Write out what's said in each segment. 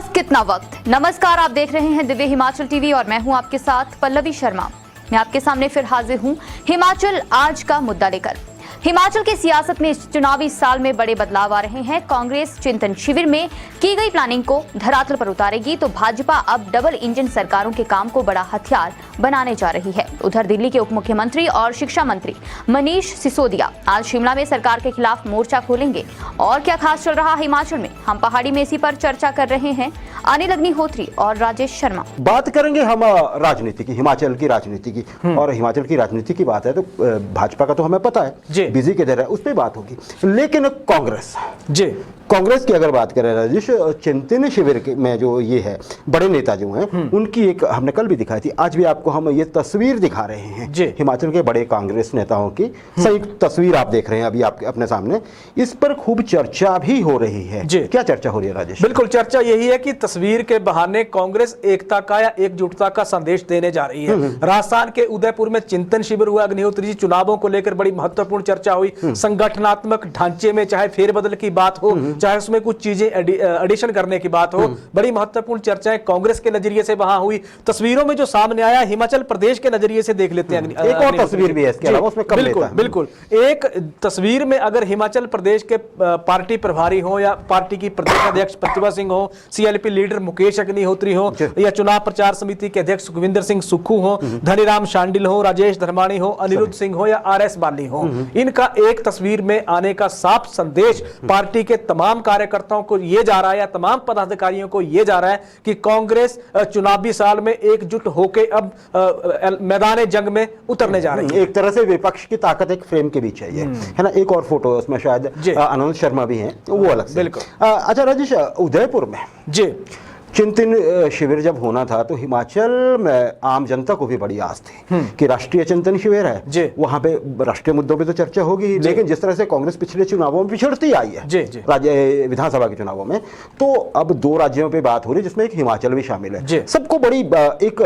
बस कितना वक्त। नमस्कार, आप देख रहे हैं दिव्य हिमाचल टीवी और मैं हूं आपके साथ पल्लवी शर्मा। मैं आपके सामने फिर हाजिर हूं हिमाचल आज का मुद्दा लेकर। हिमाचल की सियासत में इस चुनावी साल में बड़े बदलाव आ रहे हैं। कांग्रेस चिंतन शिविर में की गई प्लानिंग को धरातल पर उतारेगी तो भाजपा अब डबल इंजन सरकारों के काम को बड़ा हथियार बनाने जा रही है। उधर दिल्ली के उप मुख्यमंत्री और शिक्षा मंत्री मनीष सिसोदिया आज शिमला में सरकार के खिलाफ मोर्चा खोलेंगे। और क्या खास चल रहा हिमाचल में, हम पहाड़ी में इसी पर चर्चा कर रहे हैं अनिल अग्निहोत्री और राजेश शर्मा। बात करेंगे हम राजनीति की, हिमाचल की राजनीति की। और हिमाचल की राजनीति की बात है तो भाजपा का तो हमें पता है बिजी किधर है, उस पर बात होगी। लेकिन कांग्रेस की अगर बात करें राजेश, चिंतन शिविर में जो ये है बड़े नेता जो हैं उनकी एक हमने कल भी दिखाई थी, आज भी आपको हम ये तस्वीर दिखा रहे हैं हिमाचल के बड़े कांग्रेस नेताओं की संयुक्त तस्वीर आप देख रहे हैं अभी आपके अपने सामने। इस पर खूब चर्चा भी हो रही है। क्या चर्चा हो रही है राजेश? बिल्कुल, चर्चा यही है कि तस्वीर के बहाने कांग्रेस एकता का या एकजुटता का संदेश देने जा रही है। राजस्थान के उदयपुर में चिंतन शिविर हुआ। अग्निहोत्री जी, चुनावों को लेकर बड़ी महत्वपूर्ण चर्चा हुई। संगठनात्मक ढांचे में चाहे फेरबदल की बात हो, चाहे उसमें कुछ चीजें एडिशन करने की बात हो, बड़ी महत्वपूर्ण चर्चाएं कांग्रेस के नजरिए से वहां हुई। तस्वीरों में जो सामने आया, हिमाचल प्रदेश के नजरिए से देख लेते हैं। एक और तस्वीर भी है इसके अलावा, उसमें कम लेता है। बिल्कुल, एक तस्वीर में अगर हिमाचल प्रदेश के पार्टी प्रभारी हो या पार्टी की प्रदेश अध्यक्ष प्रतिभा सिंह हो, सीएलपी लीडर मुकेश अग्निहोत्री हो या चुनाव प्रचार समिति के अध्यक्ष सुखविंदर सिंह सुक्खू हो, धनीराम शांडिल हो, राजेश धर्माणी हो, अनिरुद्ध सिंह हो या आरएस बाली हो, इनका एक तस्वीर में आने का साफ संदेश पार्टी के तमाम कार्यकर्ताओं को यह जा रहा है या तमाम पदाधिकारियों को यह जा रहा है कि कांग्रेस चुनावी साल में एकजुट होकर अब मैदान जंग में उतरने जा रही है। एक तरह से विपक्ष की ताकत एक फ्रेम के बीच है ये, है ना। एक और फोटो है उसमें, शायद आनंद शर्मा भी हैं, वो अलग से। बिल्कुल। अच्छा राजेश, उदयपुर में चिंतन शिविर जब होना था तो हिमाचल में आम जनता को भी बड़ी आस थी कि राष्ट्रीय चिंतन शिविर है, वहां पे राष्ट्रीय मुद्दों पे तो चर्चा होगी। लेकिन जिस तरह से कांग्रेस पिछले चुनावों में पिछड़ती आई है, राज्य विधानसभा के चुनावों में, तो अब दो राज्यों पे बात हो रही है जिसमें एक हिमाचल भी शामिल है। सबको बड़ी एक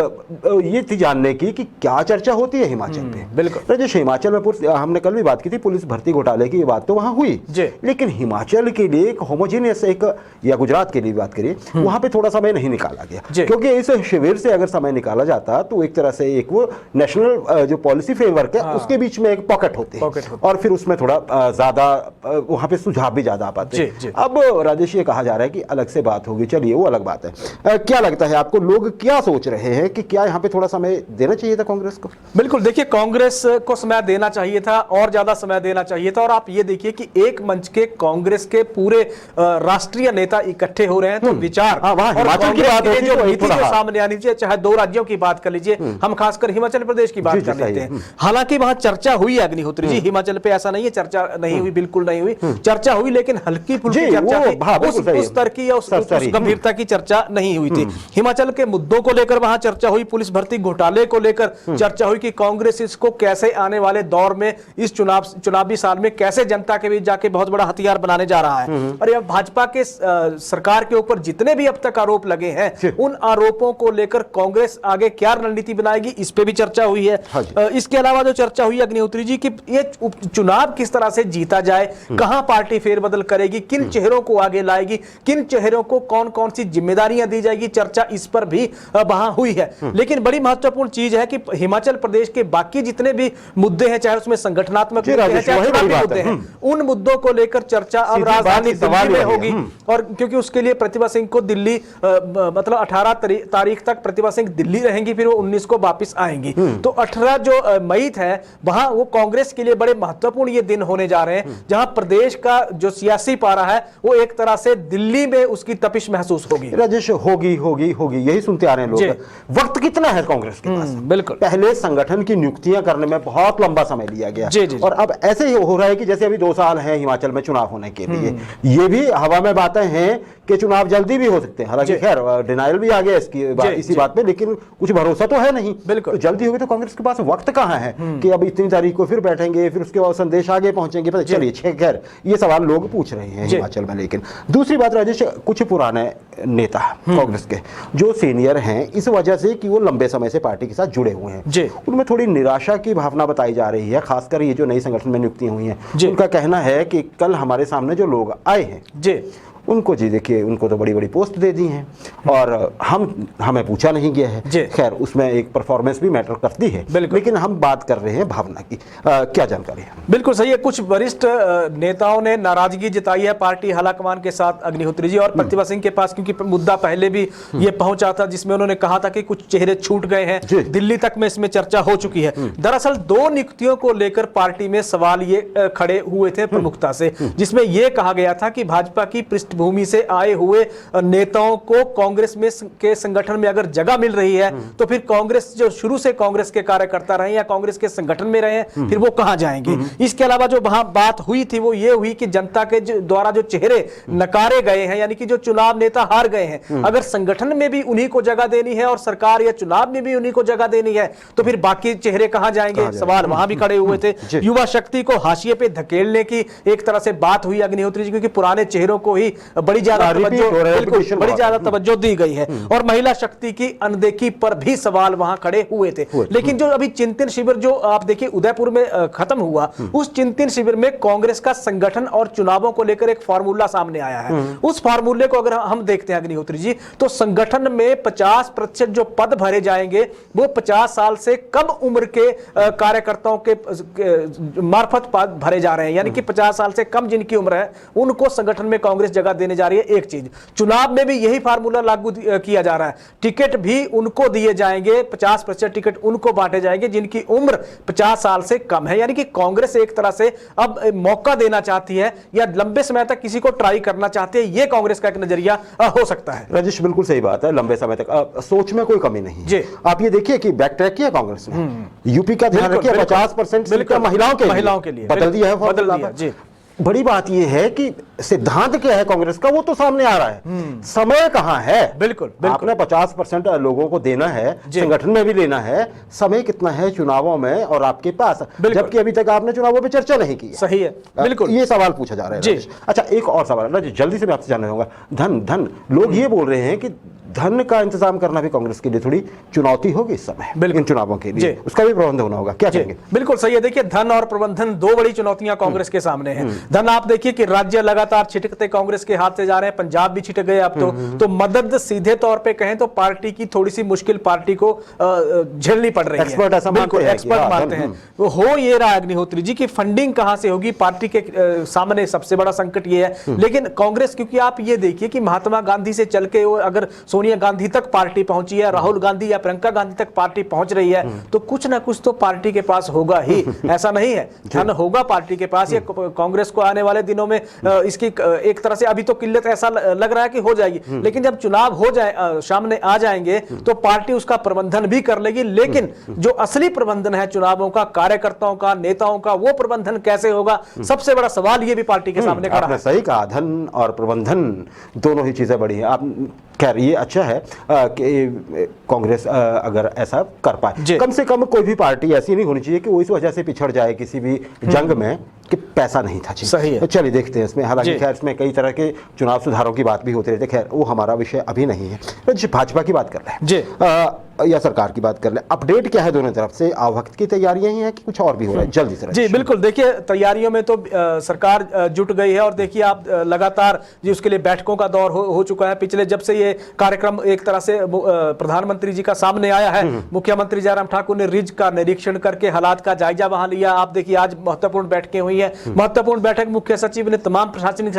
ये थी जानने की कि क्या चर्चा होती है हिमाचल पे। बिल्कुल राजेश, हिमाचल में हमने कल भी बात की थी, पुलिस भर्ती घोटाले की बात तो वहां हुई, लेकिन हिमाचल के लिए एक होमोजेनियस एक, या गुजरात के लिए बात करिए, वहां पे थोड़ा समय नहीं निकाला गया, क्योंकि इस शिविर से अगर समय निकाला जाता तो एक तरह से एक वो नेशनल जो पॉलिसी फ्रेमवर्क है उसके बीच में एक पॉकेट होती है और फिर उसमें थोड़ा ज्यादा वहां पे सुझाव भी ज्यादा आ पाते हैं। अब राजेश ये कहा जा रहा है कि अलग से बात होगी, चलिए वो अलग बात है। क्या लगता है आपको, लोग क्या सोच रहे हैं कि क्या यहाँ पे थोड़ा समय देना चाहिए था कांग्रेस को? बिल्कुल, देखिए कांग्रेस को समय देना चाहिए था और ज्यादा समय देना चाहिए था। और आप ये देखिए कि एक मंच के कांग्रेस के पूरे राष्ट्रीय नेता इकट्ठे हो रहे हैं तो विचार जो नीति जो सामने आनी चाहिए, चाहे दो राज्यों की बात कर लीजिए, हम खासकर हिमाचल प्रदेश की बात कर लेते हैं। हालांकि वहां चर्चा हुई है अग्निहोत्री जी, हिमाचल पे ऐसा नहीं है चर्चा नहीं हुई, बिल्कुल नहीं हुई, चर्चा हुई, लेकिन हल्की फुल्की चर्चा थी, उस स्तर की या उस गंभीरता की चर्चा नहीं हुई थी। हिमाचल के मुद्दों को लेकर वहां चर्चा हुई, पुलिस भर्ती घोटाले को लेकर चर्चा हुई कि कांग्रेस इसको कैसे आने वाले दौर में इस चुनावी साल में कैसे जनता के बीच जाके बहुत बड़ा हथियार बनाने जा रहा है। और यह भाजपा के सरकार के ऊपर जितने भी अब तक आरोप लगे हैं, उन आरोपों को लेकर कांग्रेस आगे क्या रणनीति बनाएगी, इस पे भी चर्चा हुई है। इसके अलावा जो चर्चा हुई अग्निहोत्री जी की ये चुनाव किस तरह से जीता जाए, कहां पार्टी फेरबदल करेगी, किन चेहरों को आगे लाएगी, किन चेहरों को कौन कौन सी जिम्मेदारियां दी जाएगी, चर्चा इस पर भी वहां हुई है। लेकिन बड़ी महत्वपूर्ण चीज है कि हिमाचल प्रदेश के बाकी जितने भी मुद्दे हैं, चाहे उसमें संगठनात्मक मुद्दे हैं, चाहे चुनावी मुद्दे हैं, उन मुद्दों को लेकर चर्चा अब राजधानी दिल्ली में होगी। और क्योंकि उसके लिए प्रतिभा सिंह को दिल्ली मतलब 18 तारीख तक प्रतिभा सिंह दिल्ली रहेंगी, फिर वो 19 को वापस आएंगी। तो 18 जो मई है वहां वो कांग्रेस के लिए बड़े महत्वपूर्ण ये दिन होने जा रहे हैं, जहां प्रदेश का जो सियासी पारा है वो एक तरह से दिल्ली में उसकी तपिश महसूस होगी। राजेश, होगी होगी होगी, यही सुनते आ रहे हैं लोग। वक्त कितना है कांग्रेस के पास? बिल्कुल, पहले संगठन की नियुक्तियां करने में बहुत लंबा समय लिया गया, और अब ऐसे ही हो रहा है कि जैसे अभी 2 साल है हिमाचल में चुनाव होने के लिए, ये भी हवा में बातें हैं कि चुनाव जल्दी भी हो सकते हैं। हालांकि खैर डिनाइल भी आ गया इसी बात पे, लेकिन कुछ भरोसा तो है नहीं। बिल्कुल, तो जल्दी होगी तो कांग्रेस के पास वक्त कहां है कि अब इतनी तारीख को फिर बैठेंगे, फिर उसके बाद संदेश आगे पहुंचेंगे। चलिए खैर, ये सवाल लोग पूछ रहे हैं हिमाचल में। लेकिन दूसरी बात राजेश, कुछ पुराने नेता कांग्रेस के जो सीनियर हैं, इस वजह से कि वो लंबे समय से पार्टी के साथ जुड़े हुए हैं, उनमें थोड़ी निराशा की भावना बताई जा रही है। खासकर ये जो नई संगठन में नियुक्तियां हुई हैं, उनका कहना है कि कल हमारे सामने जो लोग आए हैं उनको जी देखिए, उनको तो बड़ी बड़ी पोस्ट दे दी हैं और हमें पूछा नहीं गया है। खैर उसमें एक परफॉर्मेंस भी मैटर करती है, लेकिन हम बात कर रहे हैं भावना की। क्या जानकारी है? बिल्कुल सही है। कुछ वरिष्ठ नेताओं ने नाराजगी जताई है पार्टी हालाकमान के साथ अग्निहोत्री जी और प्रतिभा सिंह के पास, क्योंकि मुद्दा पहले भी ये पहुंचा था जिसमें उन्होंने कहा था कि कुछ चेहरे छूट गए हैं, दिल्ली तक में इसमें चर्चा हो चुकी है। दरअसल 2 नियुक्तियों को लेकर पार्टी में सवाल ये खड़े हुए थे प्रमुखता से, जिसमें यह कहा गया था कि भाजपा की पृष्ठभूमि से आए हुए नेताओं को कांग्रेस में के संगठन में अगर जगह मिल रही है तो फिर कांग्रेस, जो शुरू से कांग्रेस के कार्यकर्ता रहे या कांग्रेस के संगठन में रहे हैं, फिर वो कहां जाएंगे। इसके अलावा जो वहां बात हुई थी वो ये हुई कि जनता के द्वारा जो चेहरे नकारे गए हैं, यानी कि जो चुनाव नेता हार गए हैं, अगर संगठन में भी उन्हीं को जगह देनी है और सरकार या चुनाव में भी उन्हीं को जगह देनी है तो फिर बाकी चेहरे कहां जाएंगे, सवाल वहां भी खड़े हुए थे। युवा शक्ति को हाशिए पे धकेलने की एक तरह से बात हुई अग्निहोत्री जी, क्योंकि पुराने चेहरों को ही बड़ी ज्यादा तवज्जो दी गई है और महिला शक्ति की अनदेखी पर भी सवाल वहां खड़े हुए थे। लेकिन जो अभी चिंतन शिविर जो आप देखिए उदयपुर में खत्म हुआ, उस चिंतन शिविर में कांग्रेस का संगठन और चुनावों को लेकर एक फार्मूला सामने आया है। उस फार्मूले को अगर हम देखते हैं अग्निहोत्री जी, तो संगठन में 50% जो पद भरे जाएंगे वो 50 साल से कम उम्र के कार्यकर्ताओं के मार्फत भरे जा रहे हैं, यानी कि 50 साल से कम जिनकी उम्र है उनको संगठन में कांग्रेस जगह देने जा रही है। एक चीज, चुनाव में भी यही फार्मूला लागू किया जा रहा है, टिकट भी उनको दिए जाएंगे, 50% टिकट उनको बांटे जाएंगे जिनकी उम्र 50 साल से कम है। यानी कि कांग्रेस एक तरह से अब मौका देना चाहती है या लंबे समय तक किसी को ट्राई करना चाहती है, यह कांग्रेस का एक नजरिया हो सकता है। राजेश बिल्कुल सही बात है, लंबे समय तक सोच में कोई कमी नहीं है। आप ये देखिए कि बैक ट्रैक किया कांग्रेस ने, यूपी का ध्यान रखिए, 50% महिलाओं के लिए बदल दिया है। बड़ी बात यह है कि सिद्धांत क्या है कांग्रेस का, वो तो सामने आ रहा है, समय कहां है। बिल्कुल आपने 50% लोगों को देना है, संगठन में भी लेना है, समय कितना है चुनावों में और आपके पास, जबकि अभी तक आपने चुनावों पे चर्चा नहीं की। सही है, बिल्कुल ये सवाल पूछा जा रहा है। अच्छा, एक और सवाल जल्दी से मैं आपसे जानना चाहूंगा, धन लोग ये बोल रहे हैं कि धन का इंतजाम करना भी कांग्रेस के लिए थोड़ी चुनौती होगी इस समय, इन चुनावों के लिए उसका भी प्रबंध होना होगा। क्या कहेंगे? बिल्कुल सही है। देखिए, धन और प्रबंधन 2 बड़ी चुनौतियां कांग्रेस के सामने हैं। धन आप देखिए कि राज्य लगातार छिटकते कांग्रेस के हाथ से जा रहे हैं, पंजाब भी छिटक गए अब तो मदद सीधे तौर पे कहें तो पार्टी की थोड़ी सी मुश्किल पार्टी को झेलनी पड़ रही है। एक्सपर्ट मानते हैं। हो ये रहा अग्निहोत्री जी की फंडिंग कहां से होगी, पार्टी के सामने सबसे बड़ा संकट ये है। लेकिन कांग्रेस, क्योंकि आप ये देखिए कि महात्मा गांधी से चल के अगर सोनिया गांधी तक पार्टी पहुंची है, राहुल गांधी या प्रियंका गांधी तक पार्टी पहुंच रही है, तो कुछ ना कुछ तो पार्टी के पास होगा ही, ऐसा नहीं है। धन होगा पार्टी के पास। ये कांग्रेस को आने वाले दिनों में इसकी एक तरह से अभी तो किल्लत ऐसा लग रहा है कि हो जाएगी, लेकिन जब चुनाव हो जाए, सामने आ जाएंगे तो पार्टी उसका प्रबंधन भी कर लेगी। लेकिन जो असली प्रबंधन है चुनावों का, कार्यकर्ताओं का, नेताओं का, वो प्रबंधन कैसे होगा, सबसे बड़ा सवाल ये भी पार्टी के सामने खड़ा है। सही कहा, धन और प्रबंधन दोनों ही चीजें बड़ी हैं। आप खैर ये अच्छा है कि कांग्रेस अगर ऐसा कर पाए, कम से कम कोई भी पार्टी ऐसी नहीं होनी चाहिए कि वो इस वजह से पिछड़ जाए किसी भी जंग में कि पैसा नहीं था। सही है। चलिए देखते हैं इसमें, हालांकि खैर इसमें कई तरह के चुनाव सुधारों की बात भी होती रहती है, खैर वो हमारा विषय अभी नहीं है। भाजपा की बात कर रहे हैं या सरकार की बात कर ले, अपडेट क्या है दोनों तरफ से? वक्त की तैयारियां ही हैं कि कुछ और भी हो रहा है? जल्दी से। जी बिल्कुल, देखिए तैयारियों में तो सरकार जुट गई है और देखिए आप लगातार जी उसके लिए बैठकों का दौर हो चुका है। पिछले जब से ये कार्यक्रम एक तरह से प्रधानमंत्री जी का सामने आया है, मुख्यमंत्री जयराम ठाकुर ने रिज का निरीक्षण करके हालात का जायजा वहां लिया। आप देखिए आज महत्वपूर्ण बैठकें हुई है। महत्वपूर्ण बैठक मुख्य सचिव ने तमाम प्रशासनिक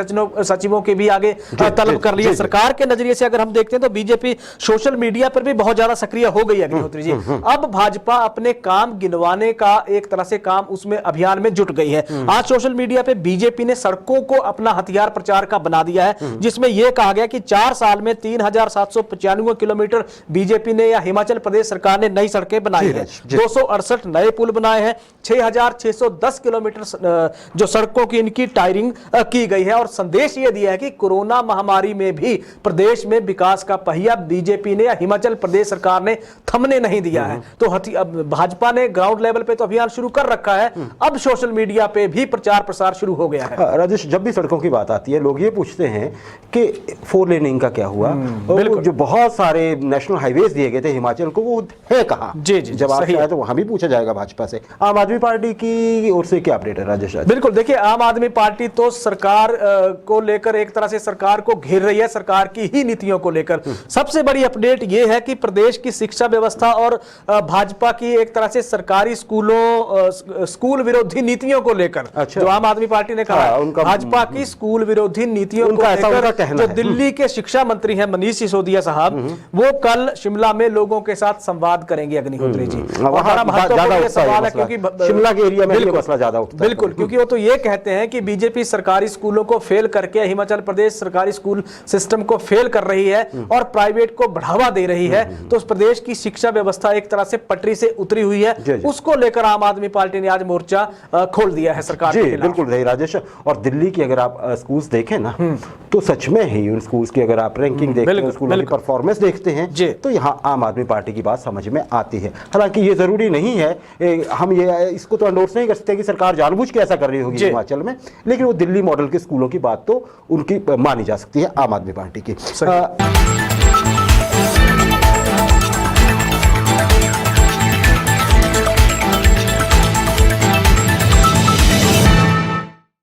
सचिवों के भी आगे तलब कर लिया। सरकार के नजरिए से अगर हम देखते हैं तो बीजेपी सोशल मीडिया पर भी बहुत ज्यादा सक्रिय हो गई अग्निहोत्री जी। अब भाजपा अपने काम गिनवाने का एक तरह से काम उसमें अभियान में जुट गई है। आज सोशल मीडिया पे बीजेपी ने सड़कों को अपना हथियार प्रचार का बना दिया है, जिसमें यह कहा गया कि 4 साल में 3795 किलोमीटर बीजेपी ने या हिमाचल प्रदेश सरकार ने नई सड़कें बनाई है। 268 नए पुल बनाए हैं, 6610 किलोमीटर जो सड़कों की इनकी टायरिंग की गई है। और संदेश यह दिया है कि कोरोना महामारी में भी प्रदेश में विकास का पहिया बीजेपी ने या हिमाचल प्रदेश सरकार ने थमने नहीं दिया है। तो भाजपा ने ग्राउंड लेवल पे तो अभियान शुरू कर रखा है, अब सोशल मीडिया पे भी प्रचार प्रसार शुरू हो गया है। राजेश, जब भी सड़कों की बात आती है लोग ये पूछते हैं कि 4 लेनिंग का क्या हुआ, जो बहुत सारे नेशनल हाईवेज दिए गए थे हिमाचल को, वो है कहां? जी जी, जब आप आए तो वहां भी पूछा जाएगा भाजपा से। आम आदमी पार्टी की ओर से क्या अपडेट है राजेश? मोर्चा। बिल्कुल, देखिए आम आदमी पार्टी तो सरकार को लेकर एक तरह से सरकार को घेर रही है, सरकार की ही नीतियों को लेकर। सबसे बड़ी अपडेट यह है कि प्रदेश की शिक्षा व्यवस्था और भाजपा की एक तरह से सरकारी स्कूल विरोधी नीतियों को लेकर, जो आम आदमी पार्टी ने कहा, भाजपा की स्कूल विरोधी नीतियों को लेकर जो दिल्ली के शिक्षा मंत्री हैं मनीष सिसोदिया साहब, वो कल शिमला में लोगों के साथ संवाद करेंगे अग्निहोत्री जी। बड़ा महत्वपूर्ण सवाल है क्योंकि शिमला के एरिया में ये मसला ज्यादा उठता है। बिल्कुल, क्योंकि वो तो ये कहते हैं कि बीजेपी सरकारी स्कूलों को फेल करके हिमाचल प्रदेश सरकारी स्कूल सिस्टम को फेल कर रही है और प्राइवेट को बढ़ावा दे रही है, तो उस प्रदेश की शिक्षा व्यवस्था एक तरह से पटरी से उतरी हुई है। उसको लेकर आम आदमी पार्टी ने आज मोर्चा खोल दिया है सरकार के खिलाफ। बिल्कुल सही राजेश। और दिल्ली की अगर आप स्कूल्स देखें ना, तो सच में ही उन स्कूल्स की अगर आप रैंकिंग देखते हैं, स्कूलों की परफॉर्मेंस देखते हैं, तो यहाँ आम आदमी पार्टी की बात समझ में आती है। हालांकि ये जरूरी नहीं है, हम ये इसको तो एंडोर्स नहीं कर सकते कि सरकार जानबूझ के ऐसा कर रही होगी हिमाचल में, लेकिन वो दिल्ली मॉडल के स्कूलों की बात तो उनकी मानी जा सकती है आम आदमी पार्टी की।